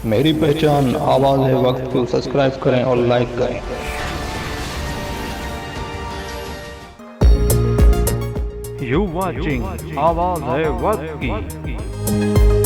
मेरी पहचान आवाज़ है वक्त को सब्सक्राइब करें और लाइक करें। You watching आवाज है वक्त की।